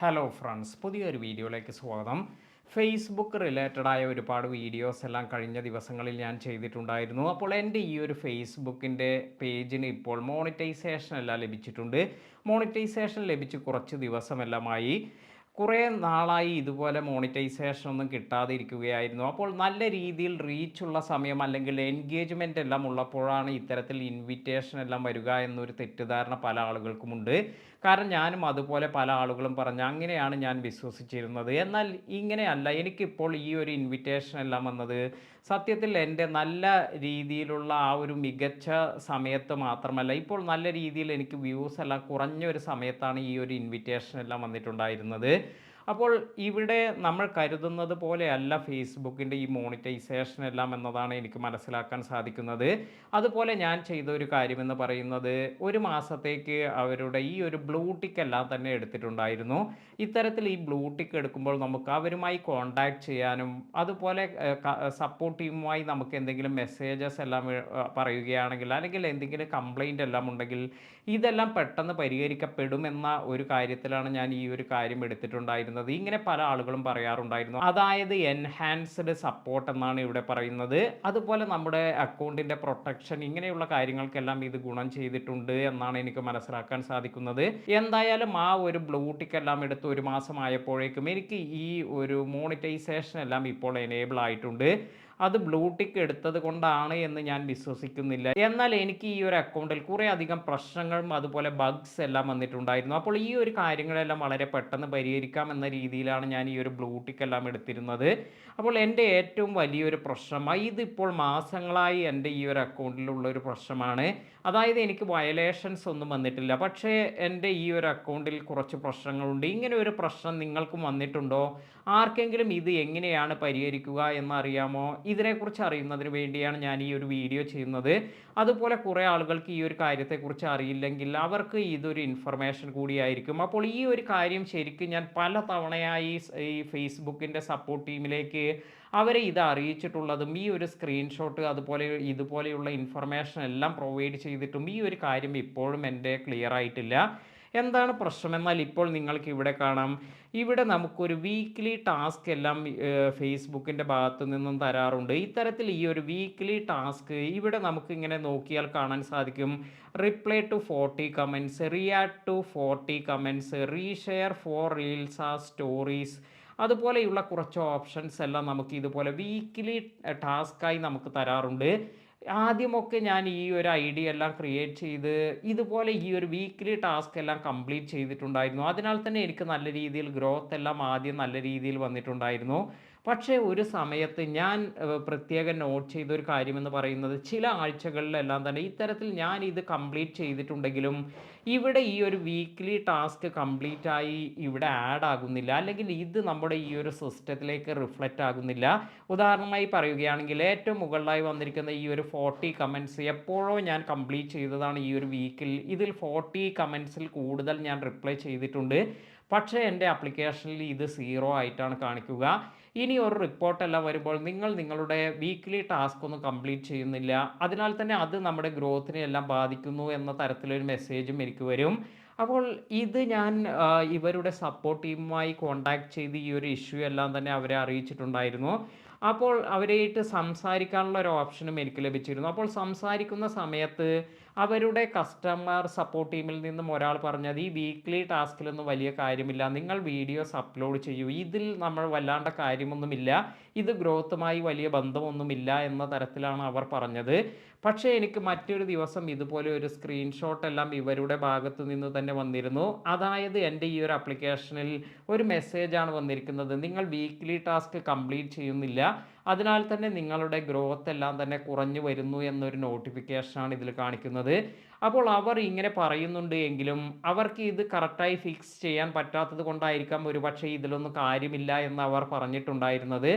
Hello friends, പുതിയൊരു വീഡിയോയിലേക്ക് സ്വാഗതം. ഫേസ്ബുക്ക് റിലേറ്റഡായ ഒരുപാട് വീഡിയോസ് എല്ലാം കഴിഞ്ഞ ദിവസങ്ങളിൽ ഞാൻ ചെയ്തിട്ടുണ്ടായിരുന്നു. അപ്പോൾ എൻ്റെ ഈ ഒരു ഫേസ്ബുക്കിൻ്റെ പേജിന് ഇപ്പോൾ മോണിറ്റൈസേഷൻ എല്ലാം ലഭിച്ചിട്ടുണ്ട്. മോണിറ്റൈസേഷൻ ലഭിച്ച് കുറച്ച് ദിവസമെല്ലാമായി. കുറേ നാളായി ഇതുപോലെ മോണിറ്റൈസേഷൻ ഒന്നും കിട്ടാതെ ഇരിക്കുകയായിരുന്നു. അപ്പോൾ നല്ല രീതിയിൽ റീച്ചുള്ള സമയം അല്ലെങ്കിൽ എൻഗേജ്മെൻ്റ് എല്ലാം ഉള്ളപ്പോഴാണ് ഇത്തരത്തിൽ ഇൻവിറ്റേഷൻ എല്ലാം വരിക എന്നൊരു തെറ്റിദ്ധാരണ പല ആളുകൾക്കുമുണ്ട്. കാരണം ഞാനും അതുപോലെ പല ആളുകളും പറഞ്ഞു അങ്ങനെയാണ് ഞാൻ വിശ്വസിച്ചിരുന്നത്. എന്നാൽ ഇങ്ങനെയല്ല. എനിക്കിപ്പോൾ ഈ ഒരു ഇൻവിറ്റേഷൻ എല്ലാം വന്നത് സത്യത്തിൽ എൻ്റെ നല്ല രീതിയിലുള്ള ആ ഒരു മികച്ച സമയത്ത് മാത്രമല്ല, ഇപ്പോൾ നല്ല രീതിയിൽ എനിക്ക് വ്യൂസ് എല്ലാം കുറഞ്ഞ ഒരു സമയത്താണ് ഈ ഒരു ഇൻവിറ്റേഷൻ എല്ലാം വന്നിട്ടുണ്ടായിരുന്നത്. അപ്പോൾ ഇവിടെ നമ്മൾ കരുതുന്നത് പോലെയല്ല ഫേസ്ബുക്കിൻ്റെ ഈ മോണിറ്റൈസേഷൻ എല്ലാം എന്നതാണ് എനിക്ക് മനസ്സിലാക്കാൻ സാധിക്കുന്നത്. അതുപോലെ ഞാൻ ചെയ്ത ഒരു കാര്യമെന്ന് പറയുന്നത്, ഒരു മാസത്തേക്ക് അവരുടെ ഈ ഒരു ബ്ലൂ ടിക്ക് എല്ലാം തന്നെ എടുത്തിട്ടുണ്ടായിരുന്നു. ഇത്തരത്തിൽ ഈ ബ്ലൂ ടിക്ക് എടുക്കുമ്പോൾ നമുക്ക് അവരുമായി കോൺടാക്റ്റ് ചെയ്യാനും അതുപോലെ സപ്പോർട്ട് ടീമുമായി നമുക്ക് എന്തെങ്കിലും മെസ്സേജസ് എല്ലാം പറയുകയാണെങ്കിൽ അല്ലെങ്കിൽ എന്തെങ്കിലും കംപ്ലൈൻ്റ് എല്ലാം ഉണ്ടെങ്കിൽ ഇതെല്ലാം പെട്ടെന്ന് പരിഹരിക്കപ്പെടുമെന്ന ഒരു കാര്യത്തിലാണ് ഞാൻ ഈ ഒരു കാര്യം എടുത്തിട്ടുണ്ടായിരുന്നത്. ഇങ്ങനെ പല ആളുകളും പറയാറുണ്ടായിരുന്നു. അതായത് എൻഹാൻസ്ഡ് സപ്പോർട്ട് എന്നാണ് ഇവിടെ പറയുന്നത്. അതുപോലെ നമ്മുടെ അക്കൗണ്ടിൻ്റെ പ്രൊട്ടക്ഷൻ, ഇങ്ങനെയുള്ള കാര്യങ്ങൾക്കെല്ലാം ഇത് ഗുണം ചെയ്തിട്ടുണ്ട് എന്നാണ് എനിക്ക് മനസ്സിലാക്കാൻ സാധിക്കുന്നത്. എന്തായാലും ആ ഒരു ബ്ലൂ ടിക്ക് എല്ലാം എടുത്ത് ഒരു മാസമായപ്പോഴേക്കും എനിക്ക് ഈ ഒരു മോണിറ്റൈസേഷൻ എല്ലാം ഇപ്പോൾ എനേബിൾ ആയിട്ടുണ്ട്. അത് ബ്ലൂ ടിക്ക് എടുത്തത് കൊണ്ടാണ് എന്ന് ഞാൻ വിശ്വസിക്കുന്നില്ല. എന്നാൽ എനിക്ക് ഈ ഒരു അക്കൗണ്ടിൽ കുറേ അധികം പ്രശ്നങ്ങളും അതുപോലെ ബഗ്സ് എല്ലാം വന്നിട്ടുണ്ടായിരുന്നു. അപ്പോൾ ഈ ഒരു കാര്യങ്ങളെല്ലാം വളരെ പെട്ടെന്ന് പരിഹരിക്കാം എന്ന രീതിയിലാണ് ഞാൻ ഈ ഒരു ബ്ലൂ ടിക്ക് എല്ലാം എടുത്തിരുന്നത്. അപ്പോൾ എൻ്റെ ഏറ്റവും വലിയൊരു പ്രശ്നം ഇതിപ്പോൾ മാസങ്ങളായി എൻ്റെ ഈ ഒരു അക്കൗണ്ടിലുള്ള ഒരു പ്രശ്നമാണ്. അതായത് എനിക്ക് വയലേഷൻസ് ഒന്നും വന്നിട്ടില്ല, പക്ഷേ എൻ്റെ ഈ ഒരു അക്കൗണ്ടിൽ കുറച്ച് പ്രശ്നങ്ങളുണ്ട്. ഇങ്ങനെ ഒരു പ്രശ്നം നിങ്ങൾക്കും വന്നിട്ടുണ്ടോ? ആർക്കെങ്കിലും ഇത് എങ്ങനെയാണ് പരിഹരിക്കുക എന്നറിയാമോ? ഇതിനെക്കുറിച്ച് അറിയുന്നതിന് വേണ്ടിയാണ് ഞാൻ ഈ ഒരു വീഡിയോ ചെയ്യുന്നത്. അതുപോലെ കുറേ ആളുകൾക്ക് ഈ ഒരു കാര്യത്തെക്കുറിച്ച് അറിയില്ലെങ്കിൽ അവർക്ക് ഇതൊരു ഇൻഫർമേഷൻ കൂടിയായിരിക്കും. അപ്പോൾ ഈ ഒരു കാര്യം ശരിക്കും ഞാൻ പല തവണയായി ഈ ഫേസ്ബുക്കിൻ്റെ സപ്പോർട്ട് ടീമിലേക്ക് അവരെ ഇത് അറിയിച്ചിട്ടുള്ളതും ഈ ഒരു സ്ക്രീൻഷോട്ട് അതുപോലെ ഇതുപോലെയുള്ള ഇൻഫർമേഷൻ എല്ലാം പ്രൊവൈഡ് ചെയ്തിട്ടും ഈ ഒരു കാര്യം ഇപ്പോഴും എൻ്റെ ക്ലിയർ ആയിട്ടില്ല. എന്താണ് പ്രശ്നമെന്നാൽ ഇപ്പോൾ നിങ്ങൾക്ക് ഇവിടെ കാണാം. ഇവിടെ നമുക്കൊരു വീക്ക്ലി ടാസ്ക് എല്ലാം ഫേസ്ബുക്കിൻ്റെ ഭാഗത്തു നിന്നും തരാറുണ്ട്. ഇത്തരത്തിൽ ഈ ഒരു വീക്ക്ലി ടാസ്ക് ഇവിടെ നമുക്കിങ്ങനെ നോക്കിയാൽ കാണാൻ സാധിക്കും. Reply to 40 comments, react to 40 comments, reshare for reels ആ സ്റ്റോറീസ്, അതുപോലെയുള്ള കുറച്ച് ഓപ്ഷൻസ് എല്ലാം നമുക്ക് ഇതുപോലെ വീക്ക്ലി ടാസ്ക്കായി നമുക്ക് തരാറുണ്ട്. ആദ്യമൊക്കെ ഞാൻ ഈ ഒരു ഐഡിയ എല്ലാം ക്രിയേറ്റ് ചെയ്ത് ഇതുപോലെ ഈ ഒരു വീക്ക്ലി ടാസ്ക് എല്ലാം കംപ്ലീറ്റ് ചെയ്തിട്ടുണ്ടായിരുന്നു. അതിനാൽ തന്നെ എനിക്ക് നല്ല രീതിയിൽ ഗ്രോത്ത് എല്ലാം ആദ്യം നല്ല രീതിയിൽ വന്നിട്ടുണ്ടായിരുന്നു. പക്ഷേ ഒരു സമയത്ത് ഞാൻ പ്രത്യേകം നോട്ട് ചെയ്തൊരു കാര്യമെന്ന് പറയുന്നത്, ചില ആഴ്ചകളിലെല്ലാം തന്നെ ഇത്തരത്തിൽ ഞാൻ ഇത് കംപ്ലീറ്റ് ചെയ്തിട്ടുണ്ടെങ്കിലും ഇവിടെ ഈ ഒരു വീക്ക്ലി ടാസ്ക് കംപ്ലീറ്റ് ആയി ഇവിടെ ആഡ് ആകുന്നില്ല, അല്ലെങ്കിൽ ഇത് നമ്മുടെ ഈ ഒരു സിസ്റ്റത്തിലേക്ക് റിഫ്ലക്റ്റ് ആകുന്നില്ല. ഉദാഹരണമായി പറയുകയാണെങ്കിൽ ഏറ്റവും മുകളിലായി വന്നിരിക്കുന്ന ഈ ഒരു 40 കമൻറ്റ്സ് എപ്പോഴോ ഞാൻ കംപ്ലീറ്റ് ചെയ്തതാണ്. ഈ ഒരു വീക്കിൽ ഇതിൽ 40 കമൻറ്റ്സിൽ കൂടുതൽ ഞാൻ റിപ്ലൈ ചെയ്തിട്ടുണ്ട്. പക്ഷേ എൻ്റെ ആപ്ലിക്കേഷനിൽ ഇത് 0 ആയിട്ടാണ് കാണിക്കുക. ഇനി ഒരു റിപ്പോർട്ടെല്ലാം വരുമ്പോൾ നിങ്ങളുടെ വീക്ക്ലി ടാസ്ക് ഒന്നും കംപ്ലീറ്റ് ചെയ്യുന്നില്ല, അതിനാൽ തന്നെ അത് നമ്മുടെ ഗ്രോത്തിനെ എല്ലാം ബാധിക്കുന്നു എന്ന തരത്തിലൊരു മെസ്സേജും എനിക്ക് വരും. അപ്പോൾ ഇത് ഞാൻ ഇവരുടെ സപ്പോർട്ട് ടീമുമായി കോൺടാക്റ്റ് ചെയ്ത് ഈ ഒരു ഇഷ്യൂ എല്ലാം തന്നെ അവരെ അറിയിച്ചിട്ടുണ്ടായിരുന്നു. അപ്പോൾ അവരായിട്ട് സംസാരിക്കാനുള്ള ഒരു ഓപ്ഷനും എനിക്ക് ലഭിച്ചിരുന്നു. അപ്പോൾ സംസാരിക്കുന്ന സമയത്ത് അവരുടെ കസ്റ്റമർ സപ്പോർട്ട് ടീമിൽ നിന്നും ഒരാൾ പറഞ്ഞത്, ഈ വീക്ക്ലി ടാസ്കിലൊന്നും വലിയ കാര്യമില്ല, നിങ്ങൾ വീഡിയോസ് അപ്ലോഡ് ചെയ്യൂ, ഇതിൽ നമ്മൾ വല്ലാണ്ട കാര്യമൊന്നുമില്ല, ഇത് ഗ്രോത്തുമായി വലിയ ബന്ധമൊന്നുമില്ല എന്ന തരത്തിലാണ് അവർ പറഞ്ഞത്. പക്ഷേ എനിക്ക് മറ്റൊരു ദിവസം ഇതുപോലെ ഒരു സ്ക്രീൻഷോട്ട് എല്ലാം ഇവരുടെ ഭാഗത്തു നിന്ന് തന്നെ വന്നിരുന്നു. അതായത് എൻ്റെ ഈ ഒരു ആപ്ലിക്കേഷനിൽ ഒരു മെസ്സേജാണ് വന്നിരിക്കുന്നത്, നിങ്ങൾ വീക്ക്ലി ടാസ്ക് കംപ്ലീറ്റ് ചെയ്യുന്നില്ല, അതിനാൽ തന്നെ നിങ്ങളുടെ ഗ്രോത്ത് എല്ലാം തന്നെ കുറഞ്ഞു വരുന്നു എന്നൊരു നോട്ടിഫിക്കേഷനാണ് ഇതിൽ കാണിക്കുന്നത്. അപ്പോൾ അവർ ഇങ്ങനെ പറയുന്നുണ്ട് എങ്കിലും അവർക്ക് ഇത് കറക്റ്റായി ഫിക്സ് ചെയ്യാൻ പറ്റാത്തത് കൊണ്ടായിരിക്കാം ഒരുപക്ഷെ ഇതിലൊന്നും കാര്യമില്ല എന്ന് അവർ പറഞ്ഞിട്ടുണ്ടായിരുന്നത്.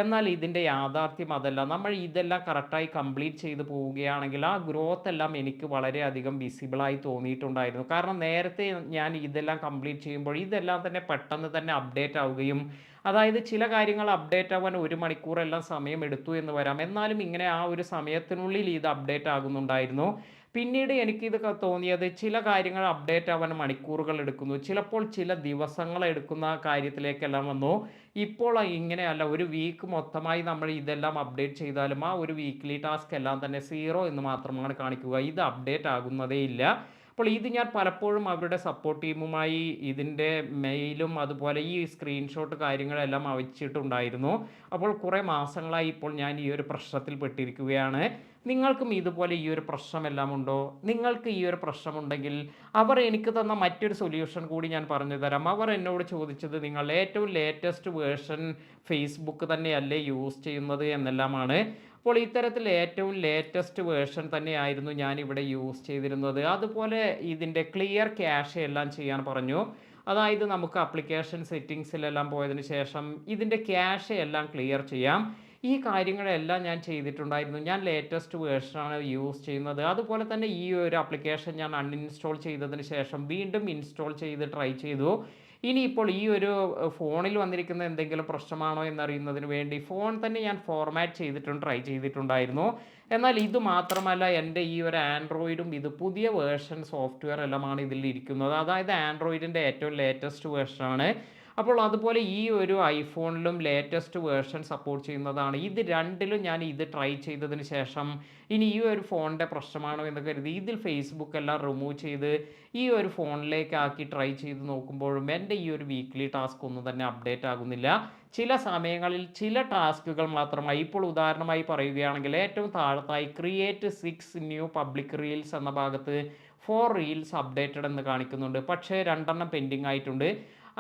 എന്നാൽ ഇതിൻ്റെ യാഥാർത്ഥ്യം അതല്ല. നമ്മൾ ഇതെല്ലാം കറക്റ്റായി കംപ്ലീറ്റ് ചെയ്ത് പോവുകയാണെങ്കിൽ ആ ഗ്രോത്ത് എല്ലാം എനിക്ക് വളരെയധികം വിസിബിളായി തോന്നിയിട്ടുണ്ടായിരുന്നു. കാരണം നേരത്തെ ഞാൻ ഇതെല്ലാം കംപ്ലീറ്റ് ചെയ്യുമ്പോൾ ഇതെല്ലാം തന്നെ പെട്ടെന്ന് തന്നെ അപ്ഡേറ്റ് ആവുകയും, അതായത് ചില കാര്യങ്ങൾ അപ്ഡേറ്റ് ആവാൻ 1 മണിക്കൂറെല്ലാം സമയം എടുത്തു എന്ന് വരാം, എന്നാലും ഇങ്ങനെ ആ ഒരു സമയത്തിനുള്ളിൽ ഇത് അപ്ഡേറ്റ് ആകുന്നുണ്ടായിരുന്നു. പിന്നീട് എനിക്കിത് തോന്നിയത് ചില കാര്യങ്ങൾ അപ്ഡേറ്റ് ആവാൻ മണിക്കൂറുകൾ എടുക്കുന്നു. ചിലപ്പോൾ ചില ദിവസങ്ങൾ എടുക്കുന്ന കാര്യത്തിലേക്കെല്ലാം വന്നു. ഇപ്പോൾ ഇങ്ങനെയല്ല. ഒരു വീക്ക് മൊത്തമായി നമ്മൾ ഇതെല്ലാം അപ്ഡേറ്റ് ചെയ്താലും ആ ഒരു വീക്ക്ലി ടാസ്ക് എല്ലാം തന്നെ 0 എന്ന് മാത്രമാണ് കാണിക്കുക. ഇത് അപ്ഡേറ്റ് ആകുന്നതേ ഇല്ല. അപ്പോൾ ഇത് ഞാൻ പലപ്പോഴും അവരുടെ സപ്പോർട്ട് ടീമുമായി ഇതിൻ്റെ മെയിലും അതുപോലെ ഈ സ്ക്രീൻഷോട്ട് കാര്യങ്ങളെല്ലാം അയച്ചിട്ടുണ്ടായിരുന്നു. അപ്പോൾ കുറേ മാസങ്ങളായി ഇപ്പോൾ ഞാൻ ഈ ഒരു പ്രശ്നത്തിൽ പെട്ടിരിക്കുകയാണ്. നിങ്ങൾക്കും ഇതുപോലെ ഈ ഒരു പ്രശ്നമെല്ലാം ഉണ്ടോ? നിങ്ങൾക്ക് ഈ ഒരു പ്രശ്നമുണ്ടെങ്കിൽ അവർ എനിക്ക് തന്ന മറ്റൊരു സൊല്യൂഷൻ കൂടി ഞാൻ പറഞ്ഞു തരാം. അവർ എന്നോട് ചോദിച്ചത് നിങ്ങൾ ഏറ്റവും ലേറ്റസ്റ്റ് വേർഷൻ ഫേസ്ബുക്ക് തന്നെയല്ലേ യൂസ് ചെയ്യുന്നത് എന്നെല്ലാമാണ്. അപ്പോൾ ഇത്തരത്തിൽ ഏറ്റവും ലേറ്റസ്റ്റ് വേർഷൻ തന്നെയായിരുന്നു ഞാനിവിടെ യൂസ് ചെയ്തിരുന്നത്. അതുപോലെ ഇതിൻ്റെ ക്ലിയർ ക്യാഷ് എല്ലാം ചെയ്യാൻ പറഞ്ഞു. അതായത് നമുക്ക് ആപ്ലിക്കേഷൻ സെറ്റിങ്സിലെല്ലാം പോയതിന് ശേഷം ഇതിൻ്റെ ക്യാഷ് എല്ലാം ക്ലിയർ ചെയ്യാം. ഈ കാര്യങ്ങളെല്ലാം ഞാൻ ചെയ്തിട്ടുണ്ടായിരുന്നു. ഞാൻ ലേറ്റസ്റ്റ് വേർഷനാണ് യൂസ് ചെയ്യുന്നത്. അതുപോലെ തന്നെ ഈ ഒരു ആപ്ലിക്കേഷൻ ഞാൻ അൺഇൻസ്റ്റാൾ ചെയ്തതിന് ശേഷം വീണ്ടും ഇൻസ്റ്റാൾ ചെയ്ത് ട്രൈ ചെയ്തു. ഇനിയിപ്പോൾ ഈ ഒരു ഫോണിൽ വന്നിരിക്കുന്ന എന്തെങ്കിലും പ്രശ്നമാണോ എന്നറിയുന്നതിന് വേണ്ടി ഫോൺ തന്നെ ഞാൻ ഫോർമാറ്റ് ചെയ്തിട്ടും ട്രൈ ചെയ്തിട്ടുണ്ടായിരുന്നു. എന്നാൽ ഇത് മാത്രമല്ല, എൻ്റെ ഈ ഒരു ആൻഡ്രോയിഡും ഇത് പുതിയ വേർഷൻ സോഫ്റ്റ്വെയർ എല്ലാമാണ് ഇതിൽ ഇരിക്കുന്നത്. അതായത് ആൻഡ്രോയിഡിൻ്റെ ഏറ്റവും ലേറ്റസ്റ്റ് വേർഷനാണ്. അപ്പോൾ അതുപോലെ ഈ ഒരു ഐഫോണിലും ലേറ്റസ്റ്റ് വേർഷൻ സപ്പോർട്ട് ചെയ്യുന്നതാണ്. ഇത് രണ്ടിലും ഞാൻ ഇത് ട്രൈ ചെയ്തതിന് ശേഷം ഇനി ഈ ഒരു ഫോണിൻ്റെ പ്രശ്നമാണോ എന്ന് കരുതി ഇതിൽ ഫേസ്ബുക്ക് എല്ലാം റിമൂവ് ചെയ്ത് ഈ ഒരു ഫോണിലേക്ക് ആക്കി ട്രൈ ചെയ്ത് നോക്കുമ്പോഴും എൻ്റെ ഈ ഒരു വീക്ക്ലി ടാസ്ക് ഒന്നും തന്നെ അപ്ഡേറ്റ് ആകുന്നില്ല. ചില സമയങ്ങളിൽ ചില ടാസ്കുകൾ മാത്രമായി. ഇപ്പോൾ ഉദാഹരണമായി പറയുകയാണെങ്കിൽ ഏറ്റവും താഴത്തായി ക്രിയേറ്റ് 6 ന്യൂ പബ്ലിക് റീൽസ് എന്ന ഭാഗത്ത് 4 റീൽസ് അപ്ഡേറ്റഡ് എന്ന് കാണിക്കുന്നുണ്ട്. പക്ഷേ 2 എണ്ണം പെൻഡിങ് ആയിട്ടുണ്ട്.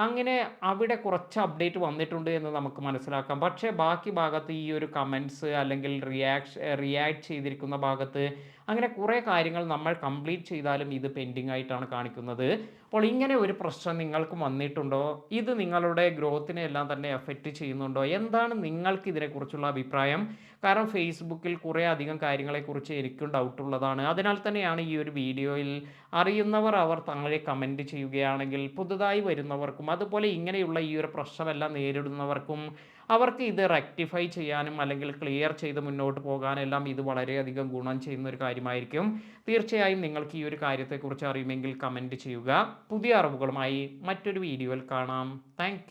അങ്ങനെ അവിടെ കുറച്ച് അപ്ഡേറ്റ് വന്നിട്ടുണ്ട് എന്ന് നമുക്ക് മനസ്സിലാക്കാം. പക്ഷേ ബാക്കി ഭാഗത്ത് ഈ ഒരു കമൻറ്റ്സ് അല്ലെങ്കിൽ റിയാക്ട് ചെയ്തിരിക്കുന്ന ഭാഗത്ത് അങ്ങനെ കുറേ കാര്യങ്ങൾ നമ്മൾ കംപ്ലീറ്റ് ചെയ്താലും ഇത് പെൻഡിങ് ആയിട്ടാണ് കാണിക്കുന്നത്. അപ്പോൾ ഇങ്ങനെ ഒരു പ്രശ്നം നിങ്ങൾക്കും വന്നിട്ടുണ്ടോ? ഇത് നിങ്ങളുടെ ഗ്രോത്തിനെ എല്ലാം തന്നെ എഫക്റ്റ് ചെയ്യുന്നുണ്ടോ? എന്താണ് നിങ്ങൾക്ക് ഇതിനെക്കുറിച്ചുള്ള അഭിപ്രായം? കാരണം ഫേസ്ബുക്കിൽ കുറേ അധികം കാര്യങ്ങളെക്കുറിച്ച് എനിക്കും ഡൗട്ടുള്ളതാണ്. അതിനാൽ തന്നെയാണ് ഈ ഒരു വീഡിയോയിൽ അറിയുന്നവർ അവർ താഴെ കമൻറ്റ് ചെയ്യുകയാണെങ്കിൽ പുതുതായി വരുന്നവർക്കും അതുപോലെ ഇങ്ങനെയുള്ള ഈ ഒരു പ്രശ്നമെല്ലാം നേരിടുന്നവർക്കും അവർക്ക് ഇത് റെക്ടിഫൈ ചെയ്യാനും അല്ലെങ്കിൽ ക്ലിയർ ചെയ്ത് മുന്നോട്ട് പോകാനെല്ലാം ഇത് വളരെയധികം ഗുണം ചെയ്യുന്ന ഒരു കാര്യമായിരിക്കും. തീർച്ചയായും നിങ്ങൾക്ക് ഈ ഒരു കാര്യത്തെക്കുറിച്ച് അറിയുമെങ്കിൽ കമൻറ്റ് ചെയ്യുക. പുതിയ അറിവുകളുമായി മറ്റൊരു വീഡിയോയിൽ കാണാം. താങ്ക്